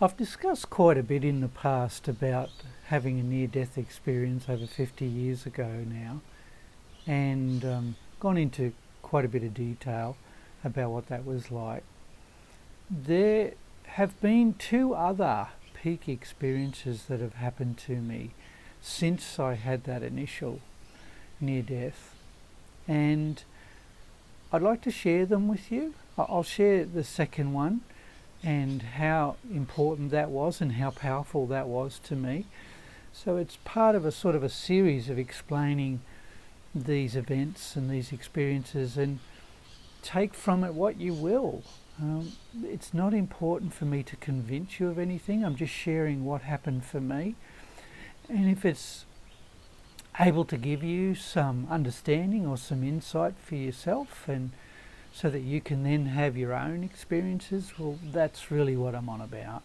I've discussed quite a bit in the past about having a near-death experience over 50 years ago now, and gone into quite a bit of detail about what that was like. There have been two other peak experiences that have happened to me since I had that initial near-death, and I'd like to share them with you. I'll share the second one and how important that was and how powerful that was to me. So it's part of a sort of a series of explaining these events and these experiences, and take from it what you will. It's not important for me to convince you of anything. I'm just sharing what happened for me. And if it's able to give you some understanding or some insight for yourself, and so that you can then have your own experiences, well, that's really what I'm on about.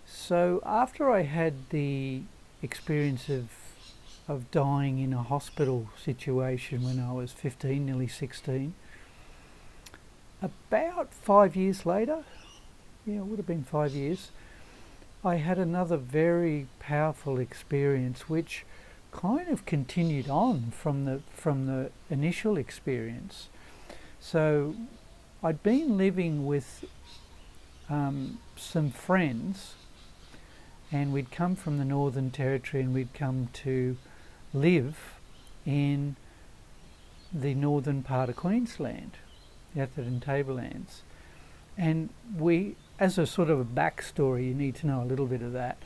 So after I had the experience of dying in a hospital situation when I was 15, nearly 16, about 5 years later, it would have been 5 years, I had another very powerful experience which kind of continued on from the initial experience. So I'd been living with some friends, and we'd come from the Northern Territory and we'd come to live in the northern part of Queensland, the Atherton Tablelands. And we, as a sort of a backstory, you need to know a little bit of that,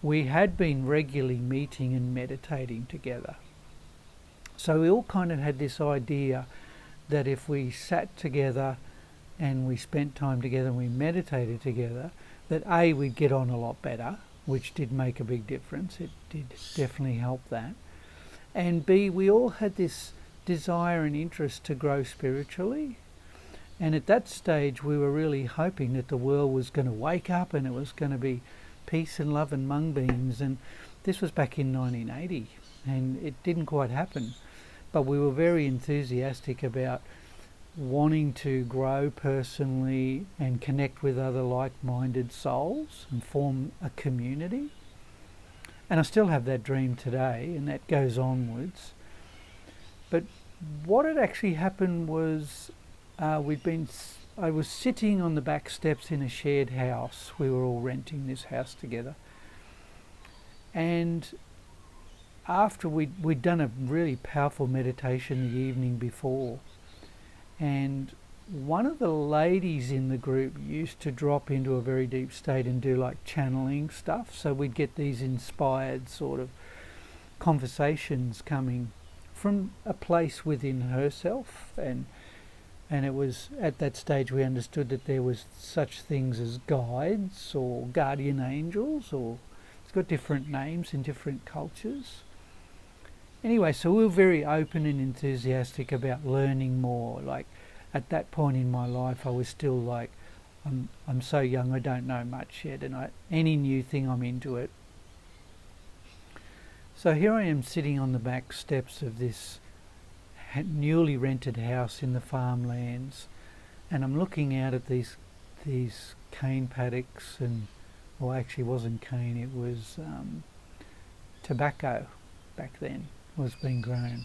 we had been regularly meeting and meditating together. So we all kind of had this idea that if we sat together and we spent time together and we meditated together, that A, we'd get on a lot better, which did make a big difference. It did definitely help that. And B, we all had this desire and interest to grow spiritually. And at that stage, we were really hoping that the world was going to wake up and it was going to be peace and love and mung beans. And this was back in 1980, and it didn't quite happen. But we were very enthusiastic about wanting to grow personally and connect with other like-minded souls and form a community. And I still have that dream today, and that goes onwards. But what had actually happened was I was sitting on the back steps in a shared house. We were all renting this house together. And after we'd done a really powerful meditation the evening before, and one of the ladies in the group used to drop into a very deep state and do like channeling stuff. So we'd get these inspired sort of conversations coming from a place within herself, and it was at that stage we understood that there was such things as guides or guardian angels, or it's got different names in different cultures. Anyway, so we were very open and enthusiastic about learning more. Like at that point in my life, I was still like, I'm so young, I don't know much yet, and any new thing, I'm into it. So here I am sitting on the back steps of this newly rented house in the farmlands, and I'm looking out at these cane paddocks, and well, actually it wasn't cane, it was tobacco back then was being grown,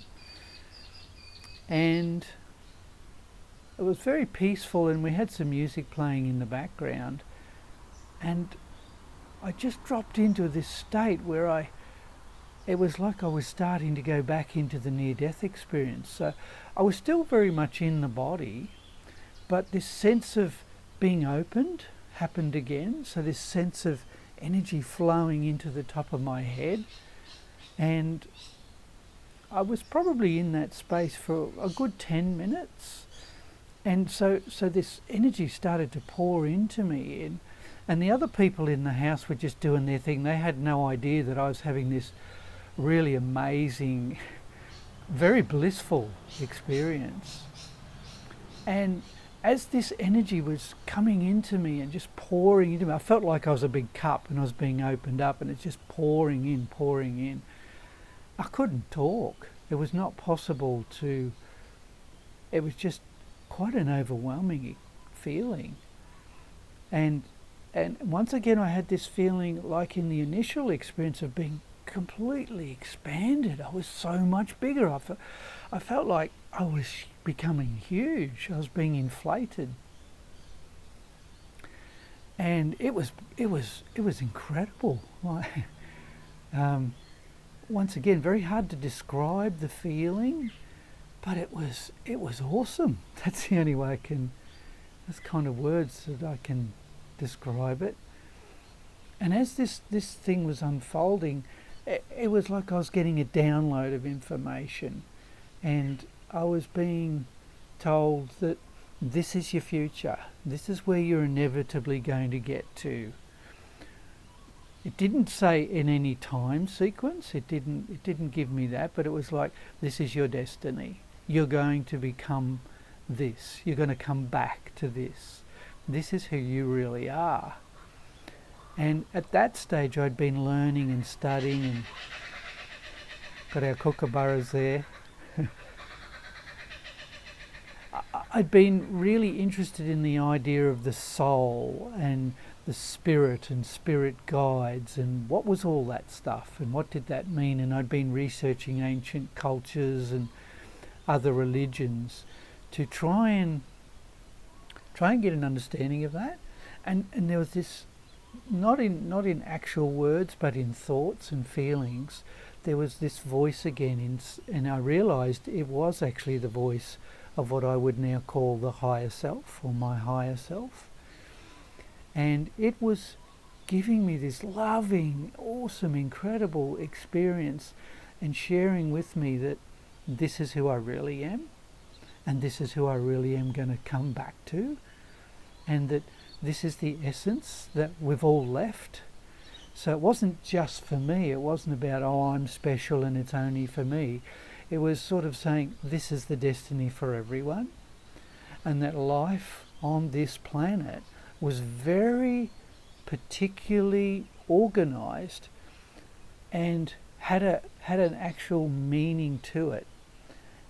and it was very peaceful, and we had some music playing in the background, and I just dropped into this state where it was like I was starting to go back into the near-death experience. So I was still very much in the body, but this sense of being opened happened again. So this sense of energy flowing into the top of my head, and I was probably in that space for a good 10 minutes. And so this energy started to pour into me, and the other people in the house were just doing their thing. They had no idea that I was having this really amazing, very blissful experience. And as this energy was coming into me and just pouring into me, I felt like I was a big cup and I was being opened up, and it's just pouring in, pouring in. I couldn't talk. It was not possible to, it was just quite an overwhelming feeling. And And once again, I had this feeling like in the initial experience of being completely expanded. I was so much bigger. I felt like I was becoming huge. I was being inflated. And it was incredible. Like, once again, very hard to describe the feeling, but it was awesome. That's the only way that's kind of words that I can describe it. And as this thing was unfolding, it was like I was getting a download of information, and I was being told that this is your future. This is where you're inevitably going to get to. It didn't say in any time sequence. It didn't give me that, but it was like, this is your destiny. You're going to become this. You're going to come back to this. This is who you really are. And at that stage, I'd been learning and studying, and got our kookaburras there. I'd been really interested in the idea of the soul and the spirit and spirit guides, and what was all that stuff and what did that mean. And I'd been researching ancient cultures and other religions to try and get an understanding of that. And there was this, not in actual words, but in thoughts and feelings, there was this voice again, and I realized it was actually the voice of what I would now call the higher self, or my higher self. And it was giving me this loving, awesome, incredible experience, and sharing with me that this is who I really am, and this is who I really am going to come back to, and that this is the essence that we've all left. So it wasn't just for me. It wasn't about, oh, I'm special and it's only for me. It was sort of saying, this is the destiny for everyone, and that life on this planet was very particularly organized and had an actual meaning to it.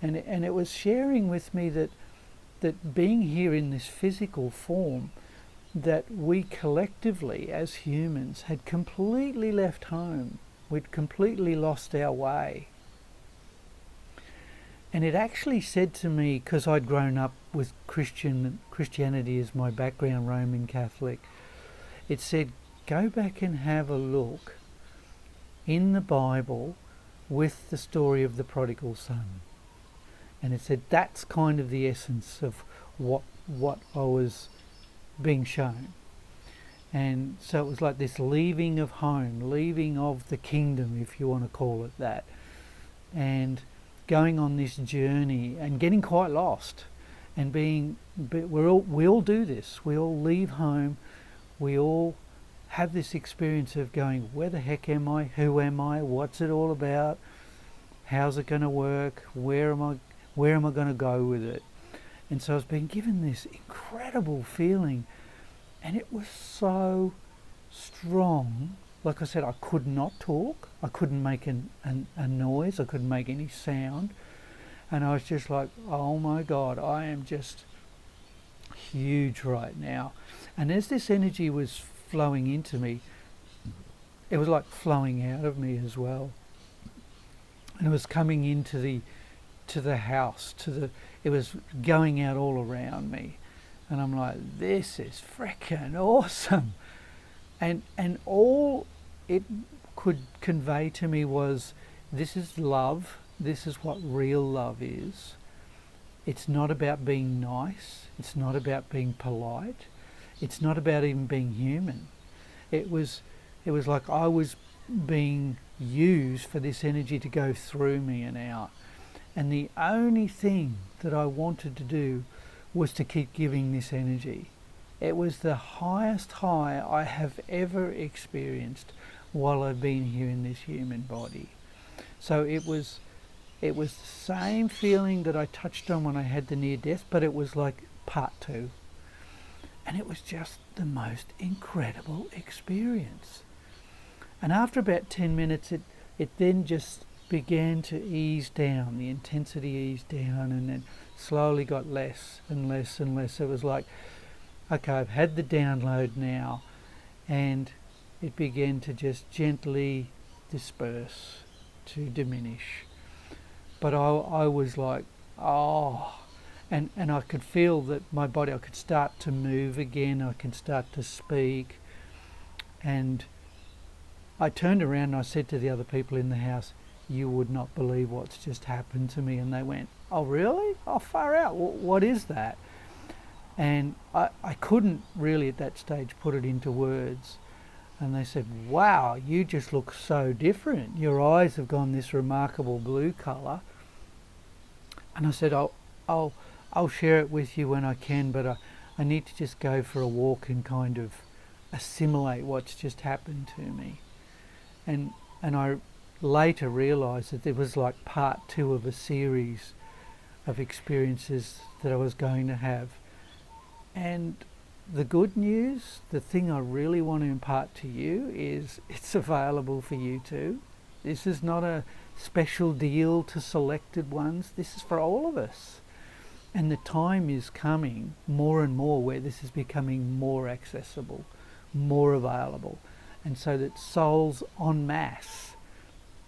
And it was sharing with me that being here in this physical form, that we collectively as humans had completely left home. We'd completely lost our way. And it actually said to me, because I'd grown up with Christianity as my background, Roman Catholic, it said, go back and have a look in the Bible with the story of the prodigal son. And it said that's kind of the essence of what I was being shown. And so it was like this leaving of home, leaving of the kingdom, if you want to call it that, and going on this journey and getting quite lost, and we all do this. We all leave home. We all have this experience of going, where the heck am I? Who am I? What's it all about? How's it going to work? Where am I going to go with it? And so I was being given this incredible feeling, and it was so strong. Like I said, I could not talk. I couldn't make a noise. I couldn't make any sound. And I was just like, oh my God, I am just huge right now. And as this energy was flowing into me, it was like flowing out of me as well. And it was coming into the house, it was going out all around me. And I'm like, this is freaking awesome. And all it could convey to me was, this is love. This is what real love is. It's not about being nice. It's not about being polite. It's not about even being human. It was like I was being used for this energy to go through me and out. And the only thing that I wanted to do was to keep giving this energy. It was the highest high I have ever experienced while I've been here in this human body. So it was the same feeling that I touched on when I had the near death, but it was like part 2. And it was just the most incredible experience. And after about 10 minutes, it then just began to ease down. The intensity eased down, and then slowly got less and less and less. It was like, okay, I've had the download now, and it began to just gently disperse, to diminish. But I was like, oh, and I could feel that my body, I could start to move again, I could start to speak. And I turned around and I said to the other people in the house, you would not believe what's just happened to me. And they went, oh really? Oh, far out, what is that? And I couldn't really at that stage put it into words. And they said, wow, you just look so different. Your eyes have gone this remarkable blue colour. And I said, I'll share it with you when I can, but I need to just go for a walk and kind of assimilate what's just happened to me. And I later realised that there was like part 2 of a series of experiences that I was going to have. And the good news, the thing I really want to impart to you is it's available for you too. This is not a special deal to selected ones. This is for all of us. And the time is coming more and more where this is becoming more accessible, more available. And so that souls en masse,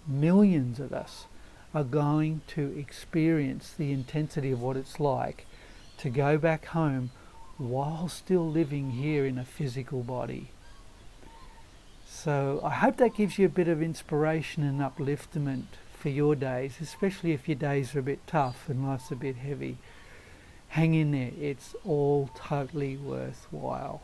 millions of us, are going to experience the intensity of what it's like to go back home while still living here in a physical body. So I hope that gives you a bit of inspiration and upliftment for your days, especially if your days are a bit tough and life's a bit heavy. Hang in there, it's all totally worthwhile.